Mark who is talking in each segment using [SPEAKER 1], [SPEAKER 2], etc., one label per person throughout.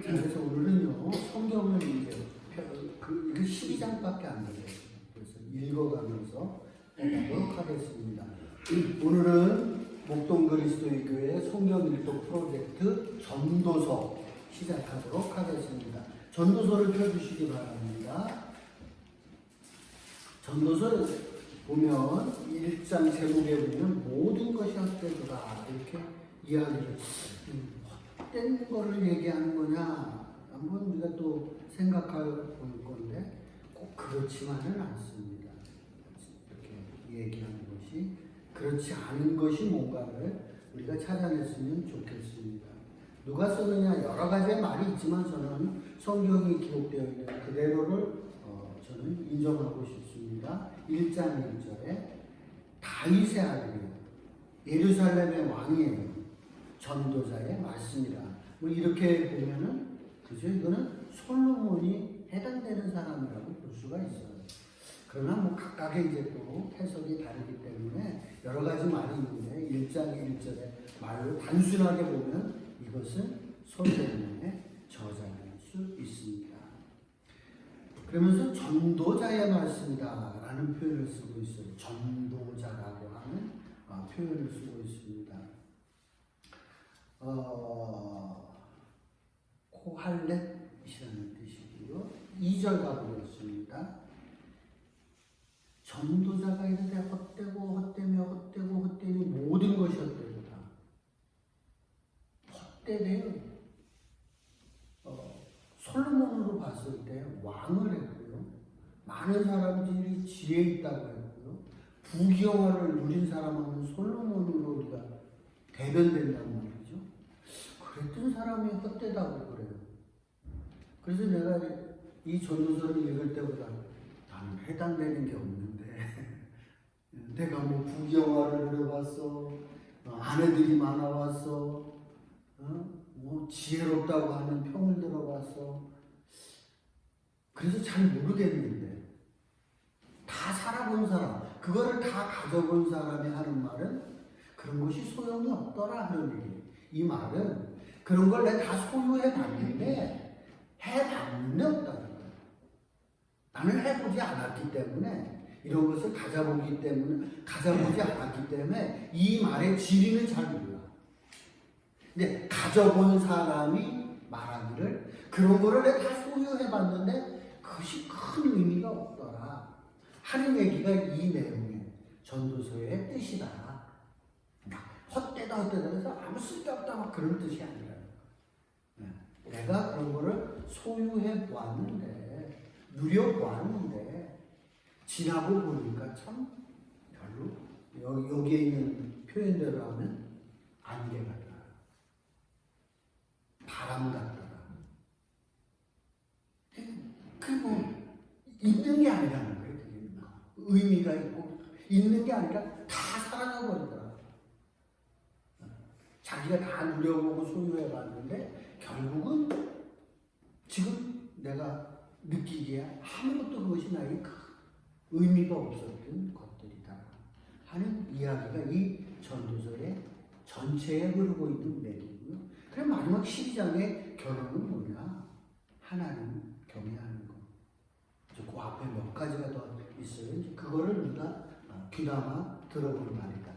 [SPEAKER 1] 그래서 오늘은요, 성경을 이제 이거 12장밖에 안 돼요. 그래서 읽어가면서 보도록 하겠습니다. 오늘은 목동 그리스도의 교회 성경 일독 프로젝트 전도서 시작하도록 하겠습니다. 전도서를 펴주시기 바랍니다. 전도서 보면 1장 제목에 보면 모든 것이 헛되도다 이렇게 이야기를 헛된 거를 얘기하는 거냐 한번 우리가 또 생각해 볼 건데 꼭 그렇지만은 않습니다. 이렇게 얘기하는 것이 그렇지 않은 것이 뭔가를 우리가 찾아냈으면 좋겠습니다. 누가 쓰느냐 여러 가지의 말이 있지만 저는 성경이 기록되어 있는 그대로를 저는 인정하고 싶습니다. 1장 1절에 다윗의 아들이요 예루살렘의 왕이에요. 전도자의 말씀이라. 뭐 이렇게 보면은 그죠? 이거는 솔로몬이 해당되는 사람이라고 볼 수가 있어요. 그러나 뭐 각각의 이제 또 해석이 다르기 때문에 여러 가지 말이 있는데 1장 1절의 말로 단순하게 보면 이것은 솔로몬의 저자일 수 있습니다. 그러면서 전도자의 말씀이다 라는 표현을 쓰고 있어요. 전도자라고 하는 표현을 쓰고 있습니다. 코할렛이라는 뜻이고요. 2절 가보겠습니다. 전도자가 이르되 헛되고 헛되며 헛되고 헛되니 모든 것이 헛되도다. 헛되대요. 솔로몬으로 봤을 때 왕을 했고요. 많은 사람들이 지혜 있다고 했고요. 부귀영화를 누린 사람은 솔로몬으로 우리가 대변된다는 말이죠. 그랬던 사람이 헛되다고 그래요. 그래서 내가 이 전도서를 읽을 때보다 나는 해당되는 게 없는데 내가 뭐 부귀영화를 누려봤어, 아내들이 많아봤어, 뭐 지혜롭다고 하는 평을 들어봤어. 그래서 잘 모르겠는데 다 살아본 사람, 그거를 다 가져본 사람이 하는 말은 그런 것이 소용이 없더라 하는 얘기예요. 이 말은 그런 걸 내가 다 소유해 봤는데 해봤는데 없다는 거예요. 나는 해보지 않았기 때문에 이런 것을 가져보지 않았기 때문에 이 말의 진리는 잘 몰라. 근데 가져본 사람이 말하기를 그런 거를 내가 다 소유해봤는데 그것이 큰 의미가 없더라 하는 얘기가 이 내용의 전도서의 뜻이다. 헛되다 해서 아무 쓸데없다 막 그런 뜻이 아니라 내가 그런 거를 소유해보았는데 누려보았는데 지나고 보니까 참 별로 여기에 있는 표현대로 하면 안개 같다. 바람 같더라. 뭐 있는 게 아니라는 거예요. 의미가 있고 있는 게 아니라 다 사라져 버리더라. 자기가 다 누려보고 소유해봤는데 결국은 지금 내가 느끼기에 아무것도 그것이 나에게 의미가 없었던 것들이다 하는 이야기가 이 전도서의 전체에 흐르고 있는 맥이고요. 그럼 마지막 12장의 결론은 뭐냐? 하나님 경외하는 것. 그 앞에 몇 가지가 더 있어요. 그거를 우리가 귀담아 들어볼 말이다.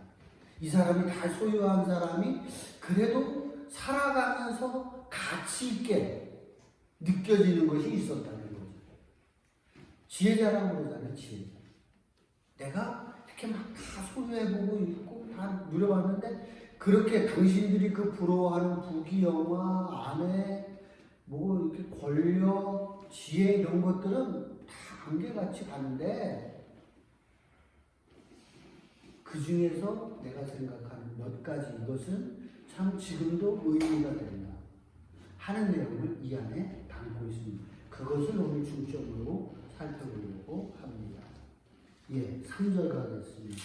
[SPEAKER 1] 이 사람이 다 소유한 사람이 그래도 살아가면서 가치 있게 느껴지는 것이 있었다는 거죠. 지혜자라고 그러잖아요. 지혜자. 내가 이렇게 막 다 소유해보고 있고 다 누려봤는데 그렇게 당신들이 그 부러워하는 부귀영화, 아내, 뭐 이렇게 권력, 지혜 이런 것들은 다 안개같이 가는데 그 중에서 내가 생각하는 몇 가지 이것은 참 지금도 의미가 된다 하는 내용을 이 안에 담고 있습니다. 그것을 오늘 중점으로 살펴보려고 합니다. 3절 가겠습니다.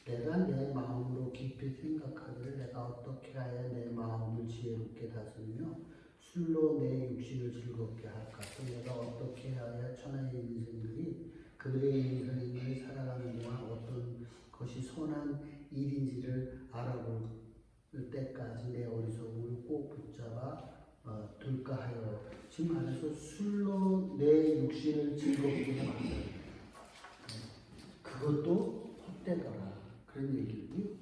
[SPEAKER 1] 내가 내 마음으로 깊이 생각하기를 내가 어떻게 하여 내 마음을 지혜롭게 다스리며 술로 내 육신을 즐겁게 할까? 또 내가 어떻게 하여 천하의 인생들이 그들의 인생이 살아가는 동안 어떤 것이 선한 일인지를 알아볼 때까지 내 어리석음을 꼭 붙잡아 들까 하여. 지금 말해서 술로 내 육신을 즐겁게 만들어. 그것도 헛되더라. 그런 얘기고요.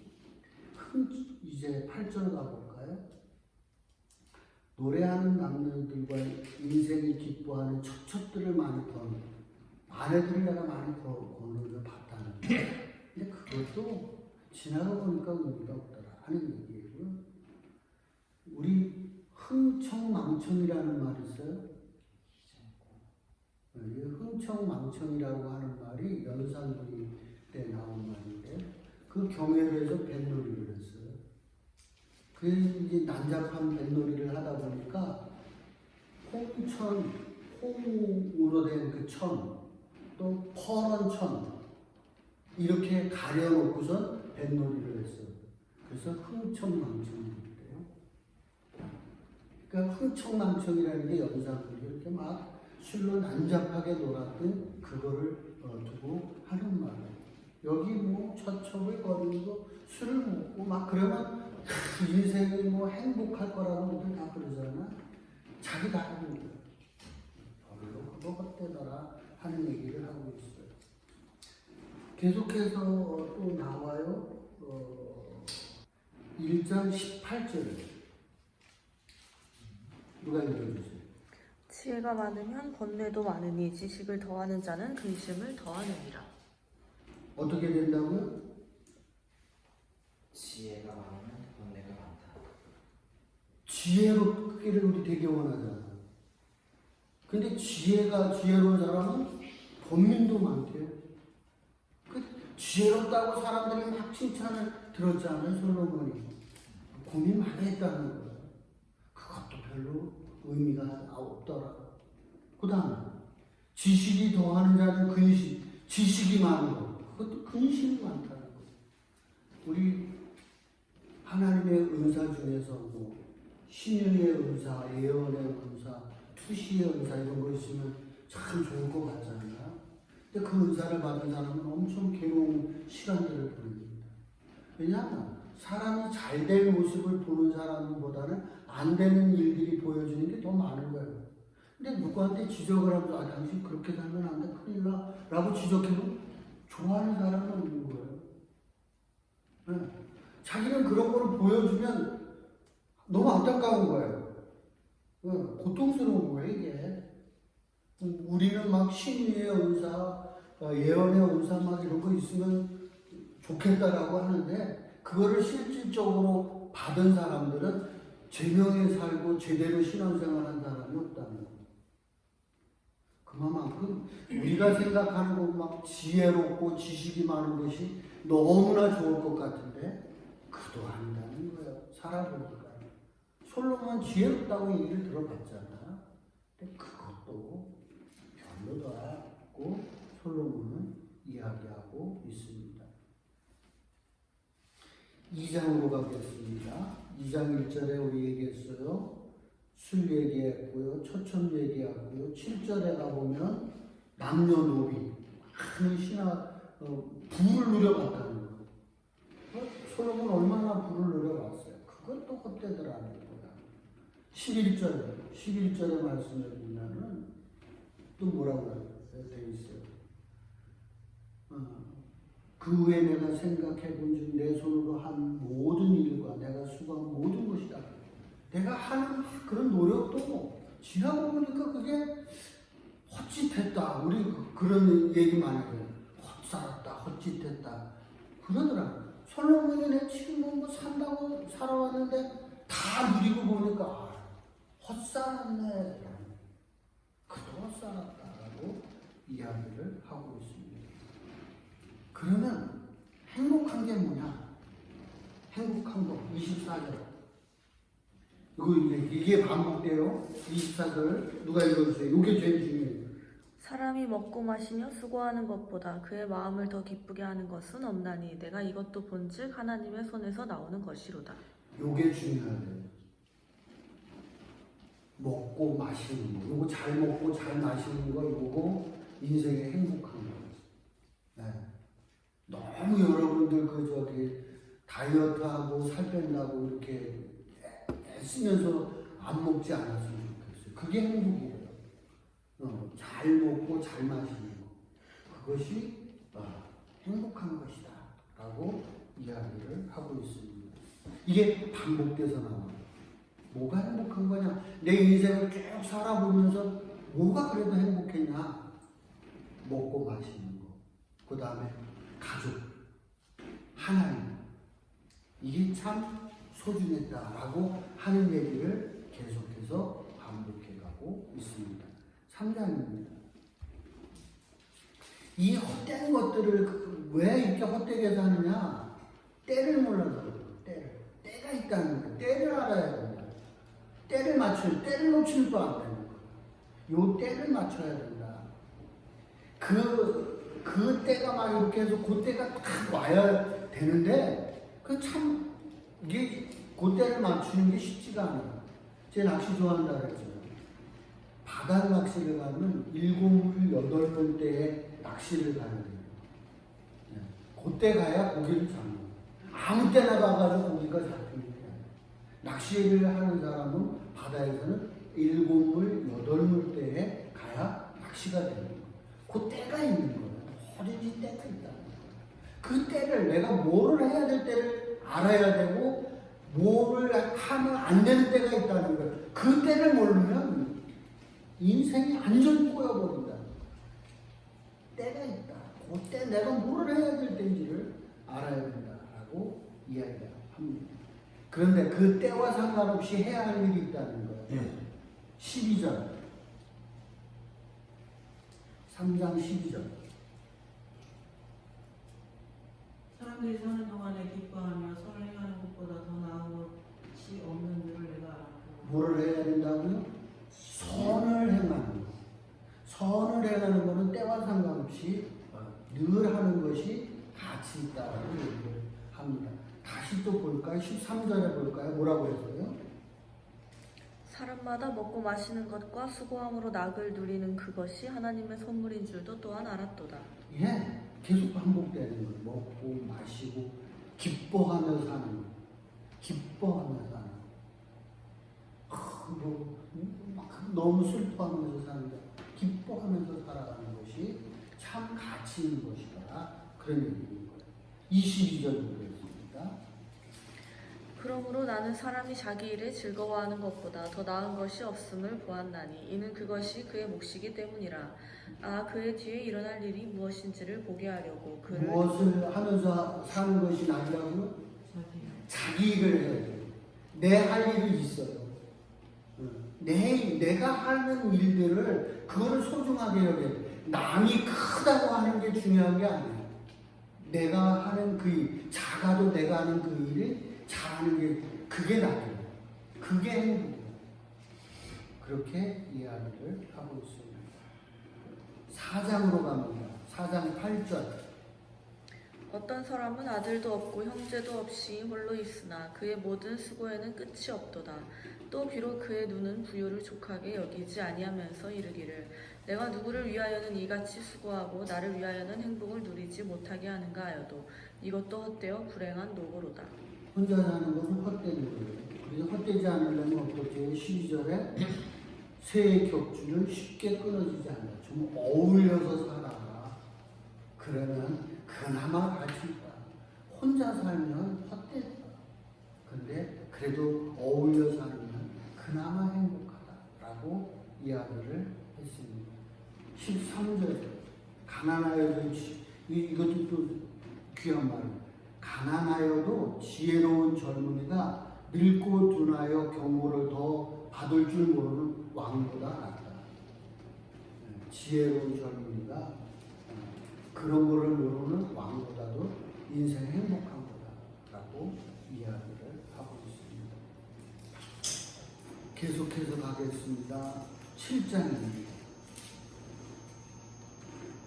[SPEAKER 1] 이제 8절 가볼까요? 노래하는 남녀들과 인생이 기뻐하는 첩첩들을 많이 번 아내들을 내가 많이 번호를 봤다는데, 근데 그것도 지나가 보니까 의미가 없더라 하는 얘기예요. 우리 흥청망청이라는 말이 있어요. 흥청망청이라고 하는 말이 연산부리 때 나온 말인데, 그 경회에서 뱃놀이를 했어요. 그 이제 난잡한 뱃놀이를 하다 보니까 홍으로 된 그 천, 또 퍼런 천, 이렇게 가려놓고선 뱃놀이를 했어요. 그래서 흥청망청인데요. 그러니까 흥청망청이라는 게 연산부리 이렇게 막 술로 난잡하게 놀았던 그거를 두고 하는 말이에요. 여기 뭐 첩첩을 거리고 술을 먹고 막 그러면 인생이 뭐 행복할 거라고 우리들 다 그러잖아. 자기 다 하는 거야. 별로 그거 헛되더라 하는 얘기를 하고 있어요. 계속해서 또 나와요. 1장 18절 누가 읽어주세요.
[SPEAKER 2] 지혜가 많으면 번뇌도 많으니 지식을 더하는 자는 근심을 더하느니라.
[SPEAKER 1] 어떻게 된다고요?
[SPEAKER 3] 지혜가 많으면 번뇌가 많다.
[SPEAKER 1] 지혜롭기를 우리 되게 원하잖아. 근데 지혜로운 사람은 번민도 많대요. 그 지혜롭다고 사람들이 막 칭찬을 들었잖아요. 솔로몬이 고민 많이 했다는 거예요. 그것도 별로 의미가 없더라. 그 다음에 지식이 더하는 자는 근심, 지식이 많은 거, 그것도 근심이 많다는 거예요. 우리 하나님의 은사 중에서 뭐 신유의 은사, 예언의 은사, 투시의 은사 이런 거 있으면 참 좋을 것 같잖아요. 근데 그 은사를 받은 사람은 엄청 괴로운 시간들을 보냅니다. 왜냐하면 사람이 잘 될 모습을 보는 사람보다는 안 되는 일들이 보여주는 게 더 많은 거예요. 근데 누구한테 지적을 하면서 당신 그렇게 살면 안 돼, 큰일 나 라고 지적해도 좋아하는 사람은 없는 거예요. 네. 자기는 그런 거를 보여주면 너무 안타까운 거예요. 네. 고통스러운 거예요 이게. 우리는 막 신유의 은사, 예언의 은사 막 이런 거 있으면 좋겠다라고 하는데, 그거를 실질적으로 받은 사람들은 제명에 살고 제대로 신앙생활한 사람이 없다는 거예요. 그만큼 우리가 생각하는 것 막 지혜롭고 지식이 많은 것이 너무나 좋을 것 같은데 그도 아니라는 거예요. 살아보니까. 솔로몬은 지혜롭다고 얘기를 들어봤잖아. 근데 그것도 별로다고 솔로몬은 이야기하고 있습니다. 2장으로 가겠습니다. 2장 1절에 우리 얘기했어요. 술 얘기했고요. 처천 얘기하고요. 7절에 가보면 남녀노비 많은 부를 누려봤다는 거예요. 솔로몬 얼마나 부를 누려봤어요. 그것도 헛되더라는 거야. 11절의 말씀을 보면은 또 뭐라고 되어 있어요. 그 후에 내가 생각해 본 중 내 손으로 한 모든 일과 내가 수고한 모든 것이다. 내가 하는 그런 노력도 지나고 보니까 그게 헛짓했다. 우리 그런 얘기 많이 해요. 헛살았다, 헛짓했다. 그러더라고요. 솔로몬이 내 친구 뭐 산다고 살아왔는데 다 누리고 보니까 헛살았네. 그도 헛살았다라고 이야기를 하고 있습니다. 그러면 행복한 게 뭐냐? 행복한 거 24절. 이게 반복돼요. 24절 누가 읽어주세요. 이게 제일 중요해요.
[SPEAKER 2] 사람이 먹고 마시며 수고하는 것보다 그의 마음을 더 기쁘게 하는 것은 없나니 내가 이것도 본즉 하나님의 손에서 나오는 것이로다.
[SPEAKER 1] 이게 중요하대요. 먹고 마시는 거. 이거 잘 먹고 잘 마시는 거 이거 인생의 행복한 거. 네. 너무 여러분들 다이어트하고 살 뺀다고 이렇게 애쓰면서 안 먹지 않았으면 좋겠어요. 그게 행복이에요. 잘 먹고 잘 마시는 거. 그것이 행복한 것이다. 라고 이야기를 하고 있습니다. 이게 반복돼서 나와요. 뭐가 행복한 거냐? 내 인생을 쭉 살아보면서 뭐가 그래도 행복했냐? 먹고 마시는 거. 그 다음에 가족, 하나님. 이게 참 소중했다라고 하는 얘기를 계속해서 반복해가고 있습니다. 3장입니다. 이 헛된 것들을 왜 이렇게 헛되게 사느냐? 때를 몰라서 그래요. 때가 있다는 거예요. 때를 알아야 된다. 때를 놓칠 또 안 되는 거예요. 요 때를 맞춰야 된다. 그 때가 막 이렇게 해서 그 때가 딱 와야 되는데, 이게 그 때를 맞추는 게 쉽지가 않아요. 제가 낚시 좋아한다 그랬잖아요. 바다 낚시를 가면 7물, 8물 때에 낚시를 가야 돼요. 그때 가야 고기를 잡는 거예요. 아무 때나 가가지고 고기가 잡히는 거예요. 낚시를 하는 사람은 바다에서는 7물, 8물 때에 가야 낚시가 되는 거예요. 그 때가 있는 거예요. 어린이 때가 있다. 그 때를 내가 뭐를 해야 될 때를 알아야 되고 뭐를 하면 안 되는 때가 있다는 거예요. 그 때를 모르면 인생이 완전히 꼬여버린다. 때가 있다. 그때 내가 뭐를 해야 될 때인지를 알아야 된다라고 이야기합니다. 그런데 그 때와 상관없이 해야 할 일이 있다는 거예요. 12절. 3장 12절.
[SPEAKER 4] 사람들이 사는 동안에 기뻐하며 선을 행하는 것보다 더 나은 것이 없는 줄을 내가 알고.
[SPEAKER 1] 뭐를 해야 된다고요? 선을 행하는 것. 선을 행하는 것은 때와 상관없이 늘 하는 것이 가치 있다라고 얘기를 합니다. 다시 또 볼까요? 13절에 볼까요? 뭐라고 했어요?
[SPEAKER 2] 사람마다 먹고 마시는 것과 수고함으로 낙을 누리는 그것이 하나님의 선물인 줄도 또한 알았도다.
[SPEAKER 1] 예, 계속 반복되는 거예요. 먹고 마시고 기뻐하며 사는 거. 기뻐하며 사는 거. 너무 슬퍼하면서 사는 거. 기뻐하면서 살아가는 것이 참 가치 있는 것이다. 그런 얘기인 거예요. 22절 보겠습니다.
[SPEAKER 2] 그러므로 나는 사람이 자기 일에 즐거워하는 것보다 더 나은 것이 없음을 보았나니 이는 그것이 그의 몫이기 때문이라. 그의 뒤에 일어날 일이 무엇인지를 보게 하려고 그를
[SPEAKER 1] 무엇을 하면서 사는 것이 나으라고요? 자기 일을 해야 돼요. 내 할 일이 있어요. 내가 하는 일들을 그거를 소중하게 여겨야 돼요. 남이 크다고 하는 게 중요한 게 아니에요. 내가 하는 그 일, 작아도 내가 하는 그 일이 잘하는 게 그게 나아요. 그게 행복이에요. 그렇게 이야기를 하고 있습니다. 4장으로 갑니다. 4장 8절.
[SPEAKER 2] 어떤 사람은 아들도 없고 형제도 없이 홀로 있으나 그의 모든 수고에는 끝이 없도다. 또 비록 그의 눈은 부요를 족하게 여기지 아니하면서 이르기를 내가 누구를 위하여는 이같이 수고하고 나를 위하여는 행복을 누리지 못하게 하는가 하여도 이것도 헛되어 불행한 노고로다.
[SPEAKER 1] 혼자 사는 것은 헛되는 거예요. 그래서 헛되지 않으려면 어떻게 12절에 새의 격주는 쉽게 끊어지지 않아. 좀 어울려서 살아라. 그러면 그나마 가치 있다. 혼자 살면 헛되다. 근데 그래도 어울려 살면 그나마 행복하다라고 이야기를 했습니다. 13절 가난하여도 이것도 또 귀한 말이에요. 가난하여도 지혜로운 젊은이가 늙고 둔하여 경고를 더 받을 줄 모르는 왕보다 낫다. 지혜로운 젊은이가 그런 거를 모르는 왕보다도 인생 행복한 거다라고 이야기를 하고 있습니다. 계속해서 가겠습니다. 7장입니다.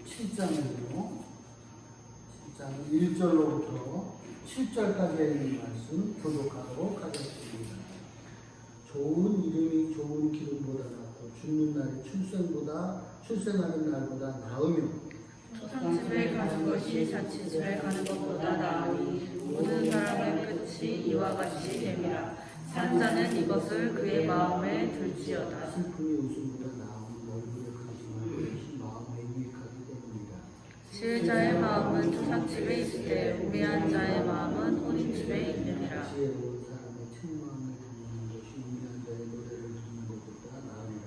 [SPEAKER 1] 7장은요. 7장은 1절로부터 7절까지 있는 말씀 교독하도록 하겠습니다. 좋은 이름이 좋은 기름보다 낫고 죽는 날이 출생하는 날보다 나으며
[SPEAKER 2] 상집에 가는 것이 자취집에 가는 것보다 나으니 모든 사람의 끝이 이와 같이 됨이라. 산 자는 이것을 그의 마음에 들지어다.
[SPEAKER 1] 슬픔의 웃음보다 나은 얼굴에 근심하는 것이 마음에 유익하기 때문이다.
[SPEAKER 2] 지혜자의 마음은 초상집에 있으되 우매한 자의 마음은 혼인집에 있느니라.
[SPEAKER 1] 지혜로운 사람의 책망을 듣는 것이 우매한 자의 노래를 듣는 것보다 나으리라.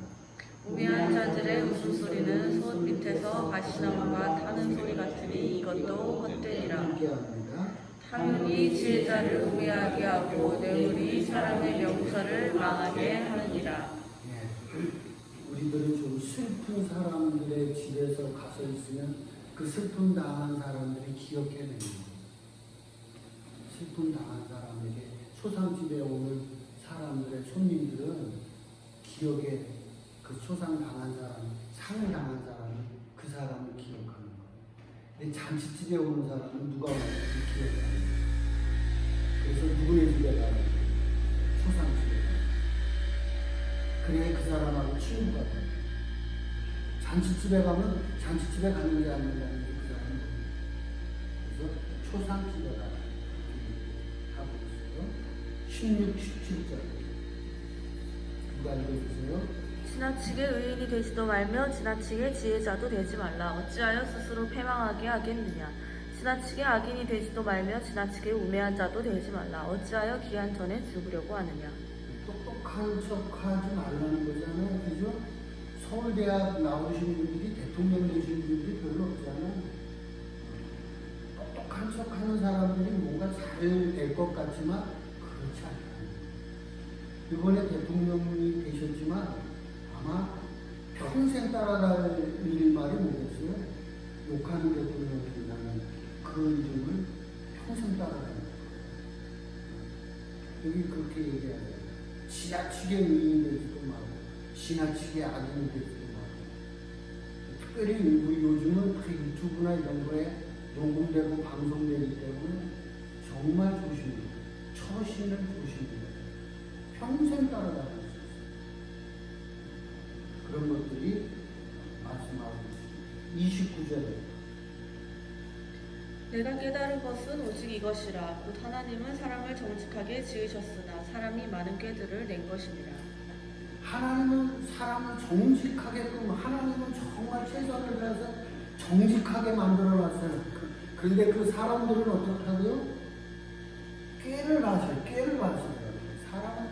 [SPEAKER 2] 우매한 자들의 웃음소리는 솥 밑에서 가시나무가 타는 소리 같으니 이것도 헛되니라.
[SPEAKER 1] 함께합니다.
[SPEAKER 2] 탐욕이 지혜자를 우매하게 하고 뇌물이 사람의 명철을 망하게 하느니라.
[SPEAKER 1] 예, 우리들은 좀 슬픈 사람들의 집에서 가서 있으면 그 슬픔 당한 사람들이 기억해내는 거예요. 슬픔 당한 사람에게 초상집에 오는 사람들의 손님들은 기억에 그 초상 당한 사람, 상을 당한 사람은 그 사람을 기억하는 거예요. 근데 잔치집에 오는 사람은 누가 왔는지 기억을 안 해요. 그래서 누구네 집에 가요? 초상집에 가요. 그래야 그 사람하고 친구가 돼요. 잔치집에 가면 잔치집에 가는 게 아니라 그 사람은 그래서 초상집에 가요. 하고 있어요. 16, 17절 누가 읽어주세요.
[SPEAKER 2] 지나치게 의인이 되지도 말며 지나치게 지혜자도 되지 말라. 어찌하여 스스로 패망하게 하겠느냐. 지나치게 악인이 되지도 말며 지나치게 우매한 자도 되지 말라. 어찌하여 기한 전에 죽으려고 하느냐.
[SPEAKER 1] 똑똑한 척하지 말라는 거잖아요. 그죠? 서울대학 나오신 분들이 대통령 되신 분들이 별로 없잖아요. 똑똑한 척하는 사람들이 뭔가 잘 될 것 같지만 그렇지 않아요. 이번에 대통령이 되셨지만 아마 평생 따라갈 말이 뭐겠어요? 욕하는 대통령이라는 그 이름을 평생 따라가는 거예요. 여기 그렇게 얘기해야 돼요. 지나치게 의인이 되지도 말고 지나치게 악인이 되지도 말고. 특별히 우리 요즘은 그 유튜브나 이런 거에 녹음되고 방송되기 때문에 정말 조심해요. 처신을 조심해요. 평생 따라가는 거예요. 그런 것들이 말씀하고 있습니다. 29절에
[SPEAKER 2] 내가 깨달은 것은 오직 이것이라. 곧 하나님은 사람을 정직하게 지으셨으나 사람이 많은 꾀들을 낸 것이니라.
[SPEAKER 1] 하나님은 사람을 정직하게끔 하나님은 정말 최선을 다해서 정직하게 만들어놨어요. 그런데 그 사람들은 어떻다고요? 꾀를 가져요. 꾀를 가져요. 사람은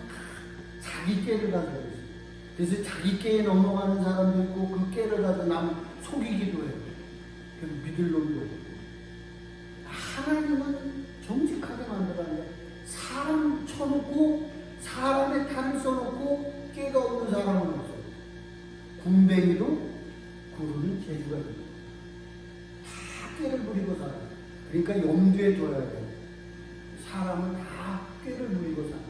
[SPEAKER 1] 자기 꾀를 가져요. 그래서 자기 꾀에 넘어가는 사람도 있고 그 꾀를 가지고 남 속이기도 해요. 믿을 놈도 있고. 하나님은 정직하게 만들었는데 사람 쳐놓고 사람의 탈을 써놓고 꾀가 없는 사람은 없어요. 군뱅이도 구르는 재주가 있어요. 다 꾀를 부리고 살아요. 그러니까 염두에 둬야 돼요. 사람은 다 꾀를 부리고 살아요.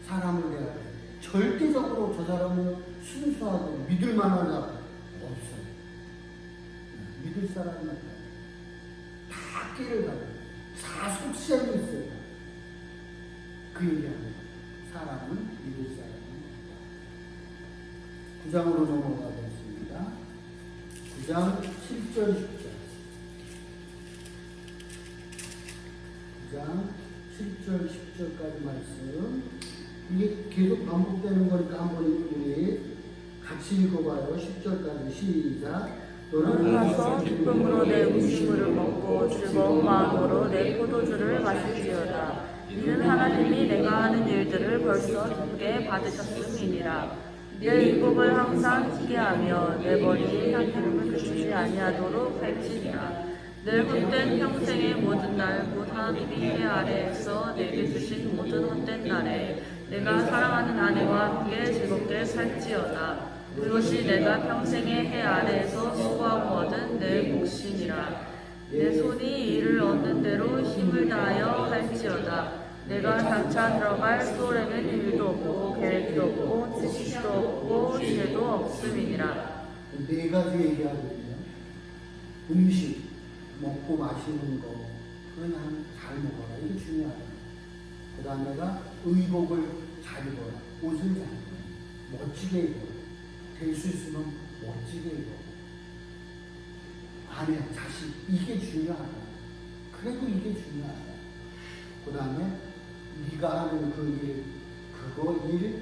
[SPEAKER 1] 사람을 대해야 돼요. 절대적으로 저 사람은 순수하고 믿을 만한 사람 없어요. 믿을 사람은 없어요. 다 꾀를 가요. 다 속셈이 있어요. 그 얘기합니다. 사람은 믿을 사람은 없다. 9장으로 넘어가겠습니다. 9장 7절 10절 9장 7절 10절까지 말씀. 이게 계속 반복되는 거니까 한번 우리 같이 읽어봐요. 10절까지 시작.
[SPEAKER 2] 너는 가서 기쁨으로 내 음식물을 먹고 즐거운 마음으로 내 포도주를 마실지어다. 이는 하나님이 내가 하는 일들을 벌써 기쁘게 받으셨음이니라. 내 의복을 항상 희게 하며 내 머리에 향기름을 그치지 아니하도록 할지니라. 내 헛된 평생의 모든 날 곧 하나님이 해 아래에서 내게 주신 모든 헛된 날에 내가 사랑하는 아내와 함께 즐겁게 살지어다. 그것이 내가 평생의 해 아래에서 수고하고 얻은 내 몫이니라. 내 손이 이를 얻는 대로 힘을 다하여 할지어다. 내가 장차 들어갈 소홀에는 일도 없고 계획도 없고 지식도 없고 지혜도 없음이니라.
[SPEAKER 1] 네 가지 얘기하거든요. 음식, 먹고 마시는 거, 그건 잘 먹어라. 이게 중요하다. 그 다음에가 의복을 잘 입어라. 옷을 잘 입어라. 멋지게 입어라. 될 수 있으면 멋지게 입어라. 아내, 자식, 이게 중요하다. 그래도 이게 중요하다. 그 다음에 네가 하는 그 일, 그거 일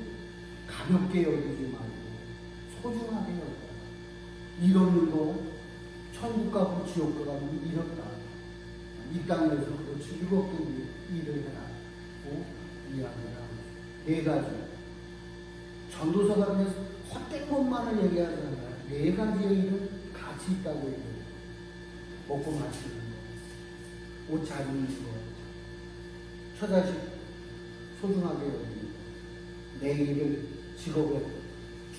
[SPEAKER 1] 가볍게 여기지 말고 소중하게 여겨라. 이런 거 천국 가고 지옥 가면 이렇다. 이 땅에서 그 즐겁게 일을 해라고 이야기를 하고 네 가지. 전도서가 그냥 헛된 것만을 얘기하잖아요. 네 가지의 일은 가치 있다고 얘기해요. 먹고 마시는 거, 옷 잘 입는 거, 처자식 소중하게 여기는 거, 내 일을 직업에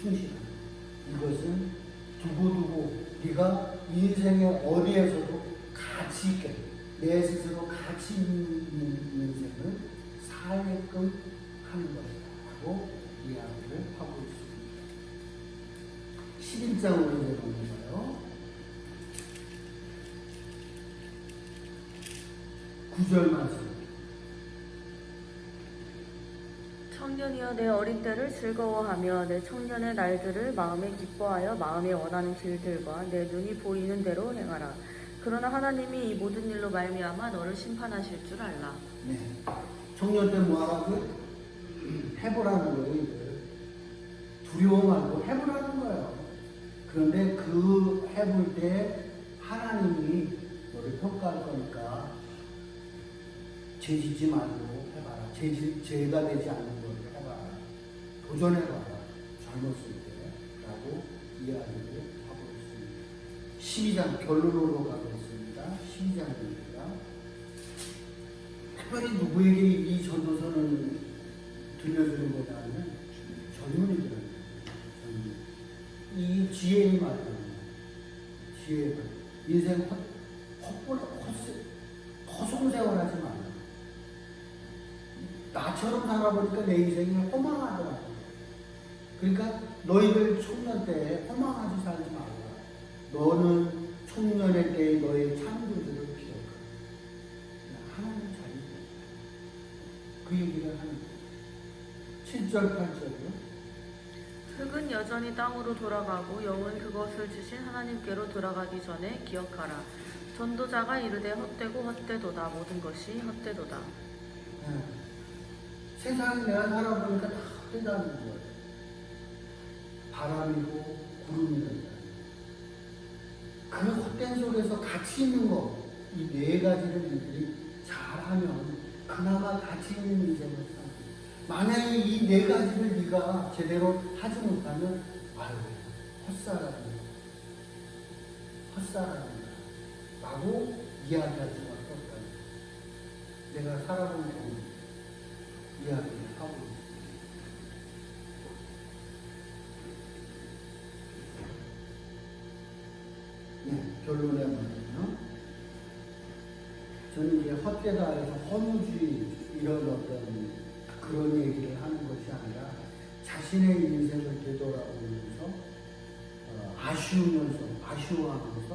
[SPEAKER 1] 충실하는 거. 이것은 두고두고 네가 인생의 어디에서도 가치 있게 내 스스로 가치 있는 인생을 살게끔 하는 것이라고 이야기를 하고 있습니다. 11장으로 이제 넘어가요. 9절 말씀.
[SPEAKER 2] 청년이여 내 어린 때를 즐거워하며 내 청년의 날들을 마음에 기뻐하여 마음에 원하는 길들과 내 눈이 보이는 대로 행하라. 그러나 하나님이 이 모든 일로 말미암아 너를 심판하실 줄 알라.
[SPEAKER 1] 네. 청년 때 뭐하라고? 해보라는 거예요. 이걸. 두려워 말고 해보라는 거예요. 그런데 그 해볼 때 하나님이 너를 평가할 거니까 죄짓지 말고 해봐라. 죄가 되지 않는 걸 해봐라. 도전해봐라. 젊었을 때 라고 이야기를 하고 있습니다. 12장 결론으로 가겠습니다. 12장입니다. 특별히 누구에게 이 전도서는 들려주는 거냐면 젊은이들은 이 지혜의 말이에요. 지혜의 말. 인생 허송세월하지 말라. 나처럼 살아보니까 내 인생이 허망하더라고. 그러니까 너희들 청년 때 허망하지 살지 말라. 너는 청년의 때의 너의 창조주를 기억하라. 하나님 자리죠. 그 얘기를 하는 거예요. 7절, 8절이요.
[SPEAKER 2] 흙은 여전히 땅으로 돌아가고 영은 그것을 주신 하나님께로 돌아가기 전에 기억하라. 전도자가 이르되 헛되고 헛되도다. 모든 것이 헛되도다.
[SPEAKER 1] 네. 세상에 내가 살아보니까 다 헛되다는 거예요. 바람이고 구름이고 그 헛된 속에서 가치 있는 거, 이 네 가지를 이들이 잘하면 그나마 가치 있는 인생을 살고, 만약에 이 네 가지를 네가 제대로 하지 못하면 아유 헛살아라 라고 이야기할 수밖에 없다. 내가 살아본 경우 이야기를 하고 있습니다. 네, 결론에 말하면 저는 이제 헛되다 해서 허무주의 이런 어떤 그런 얘기를 하는 것이 아니라 자신의 인생을 되돌아보면서 아쉬워하면서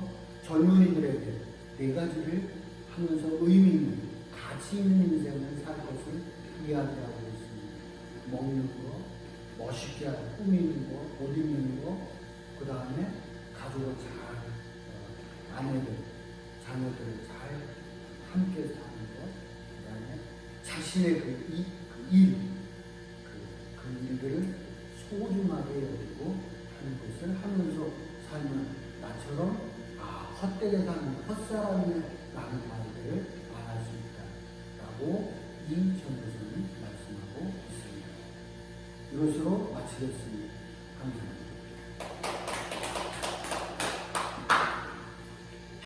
[SPEAKER 1] 젊은이들에게 네 가지를 하면서 의미 있는 가치 있는 인생을 살 것을 이야기하고 있습니다. 먹는 거, 멋있게 꾸미는 거, 옷 입는 거, 그 다음에 가족을 잘 아내들, 자녀들을 잘 함께 사는 것, 그 다음에 자신의 그 일들을 소중하게 여기고 하는 것을 하면서 살면 나처럼 헛되게 사는 헛사람이라는 말들을 말할 수 있다라고 이 전도서는 말씀하고 있습니다. 이것으로 마치겠습니다.